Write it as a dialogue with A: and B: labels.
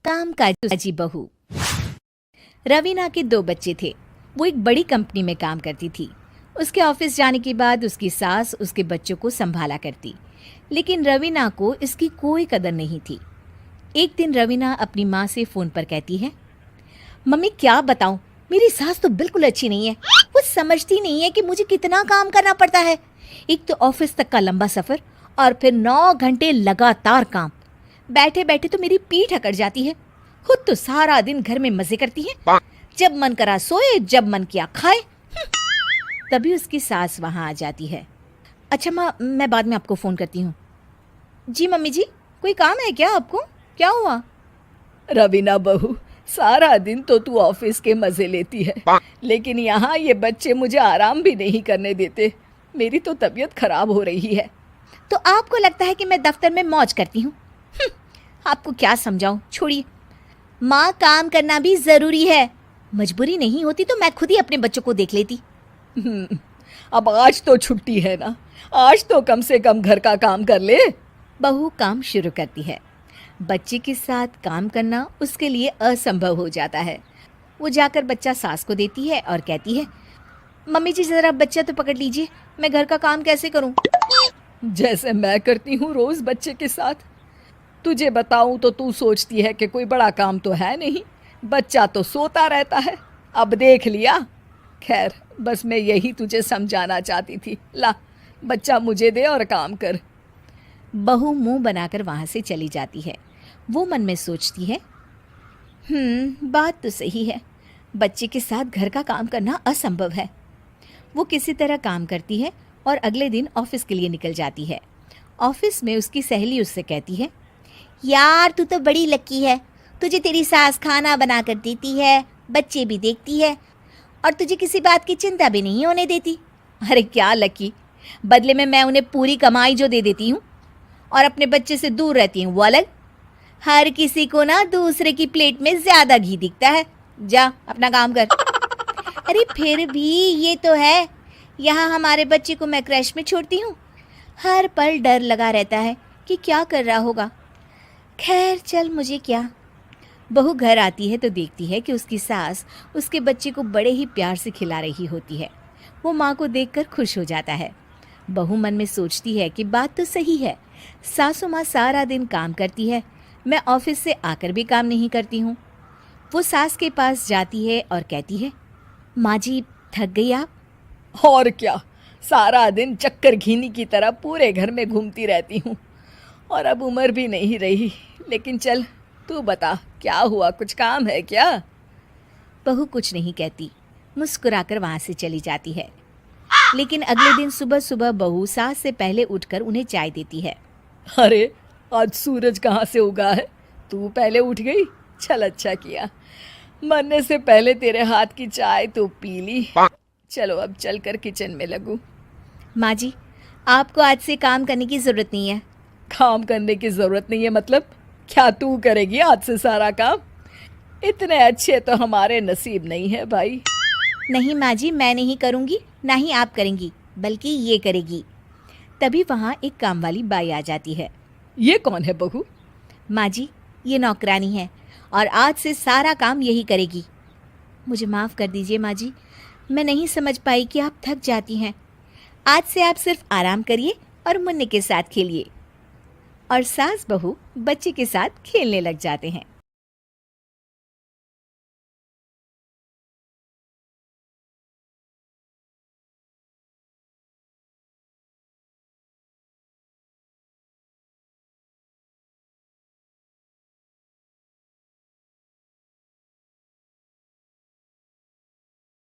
A: कामकाजी बहू। रवीना के 2 बच्चे थे। वो एक बड़ी कंपनी में काम करती थी। उसके ऑफिस जाने के बाद उसकी सास उसके बच्चों को संभाला करती, लेकिन रवीना को इसकी कोई कदर नहीं थी। एक दिन रवीना अपनी माँ से फ़ोन पर कहती है, मम्मी क्या बताऊं, मेरी सास तो बिल्कुल अच्छी नहीं है। वो समझती नहीं है कि मुझे कितना काम करना पड़ता है। एक तो ऑफिस तक का लंबा सफ़र और फिर 9 घंटे लगातार काम। बैठे बैठे तो मेरी पीठ अकड़ जाती है। खुद तो सारा दिन घर में मजे करती है, जब मन करा सोए, जब मन किया खाए। तभी उसकी सास वहाँ आ जाती है। अच्छा माँ, मैं बाद में आपको फ़ोन करती हूँ। जी मम्मी जी, कोई काम है क्या आपको? क्या हुआ?
B: रवीना बहू, सारा दिन तो तू ऑफिस के मजे लेती है, लेकिन यहाँ ये बच्चे मुझे आराम भी नहीं करने देते। मेरी तो तबीयत खराब हो रही है।
A: तो आपको लगता है कि मैं दफ्तर में मौज करती हूँ? आपको क्या समझाऊं, छोड़िए। माँ, काम करना भी ज़रूरी है। मजबूरी नहीं होती तो मैं खुद ही अपने बच्चों को देख लेती।
B: अब आज तो छुट्टी है ना, आज तो कम से कम घर का काम कर ले।
A: बहू काम शुरू करती है। बच्चे के साथ काम करना उसके लिए असंभव हो जाता है। वो जाकर बच्चा सास को देती है और कहती है, मम्मी जी ज़रा बच्चा तो पकड़ लीजिए, मैं घर का काम कैसे करूं?
B: जैसे मैं करती हूँ रोज बच्चे के साथ। तुझे बताऊं तो तू सोचती है कि कोई बड़ा काम तो है नहीं, बच्चा तो सोता रहता है। अब देख लिया। खैर, बस मैं यही तुझे समझाना चाहती थी। ला, बच्चा मुझे दे और काम कर।
A: बहू मुंह बनाकर वहाँ से चली जाती है। वो मन में सोचती है, बात तो सही है, बच्चे के साथ घर का काम करना असंभव है। वो किसी तरह काम करती है और अगले दिन ऑफिस के लिए निकल जाती है। ऑफिस में उसकी सहेली उससे कहती है, यार तू तो बड़ी लकी है, तुझे तेरी सास खाना बना कर देती है, बच्चे भी देखती है और तुझे किसी बात की चिंता भी नहीं होने देती। अरे क्या लकी, बदले में मैं उन्हें पूरी कमाई जो दे देती हूँ और अपने बच्चे से दूर रहती हूँ वो अलग। हर किसी को ना दूसरे की प्लेट में ज़्यादा घी दिखता है। जा अपना काम कर। अरे फिर भी ये तो है, यहाँ हमारे बच्चे को मैं क्रैश में छोड़ती हूँ, हर पल डर लगा रहता है कि क्या कर रहा होगा। खैर चल, मुझे क्या। बहू घर आती है तो देखती है कि उसकी सास उसके बच्चे को बड़े ही प्यार से खिला रही होती है। वो माँ को देखकर खुश हो जाता है। बहू मन में सोचती है कि बात तो सही है, सासू माँ सारा दिन काम करती है, मैं ऑफिस से आकर भी काम नहीं करती हूँ। वो सास के पास जाती है और कहती है, माँ जी थक गई आप?
B: और क्या, सारा दिन चक्कर घीनी की तरह पूरे घर में घूमती रहती हूँ और अब उम्र भी नहीं रही। लेकिन चल तू बता, क्या हुआ, कुछ काम है क्या?
A: बहू कुछ नहीं कहती, मुस्कुराकर वहाँ से चली जाती है। लेकिन अगले दिन सुबह सुबह बहू सास से पहले उठकर उन्हें चाय देती है।
B: अरे आज सूरज कहाँ से उगा है, तू पहले उठ गई। चल अच्छा किया, मरने से पहले तेरे हाथ की चाय तो पी ली। चलो अब चलकर किचन में लगूं।
A: माँ जी, आपको आज से काम करने की ज़रूरत नहीं है।
B: काम करने की ज़रूरत नहीं है मतलब? क्या तू करेगी आज से सारा काम? इतने अच्छे तो हमारे नसीब नहीं है भाई।
A: नहीं माँ जी, मैं नहीं करूँगी, ना ही आप करेंगी, बल्कि ये करेगी। तभी वहाँ एक काम वाली बाई आ जाती है।
B: ये कौन है बहू?
A: माँ जी, ये नौकरानी है और आज से सारा काम यही करेगी। मुझे माफ़ कर दीजिए माँ जी, मैं नहीं समझ पाई कि आप थक जाती हैं। आज से आप सिर्फ आराम करिए और मुन्ने के साथ खेलिए। और सास बहू बच्चे के साथ खेलने लग जाते हैं।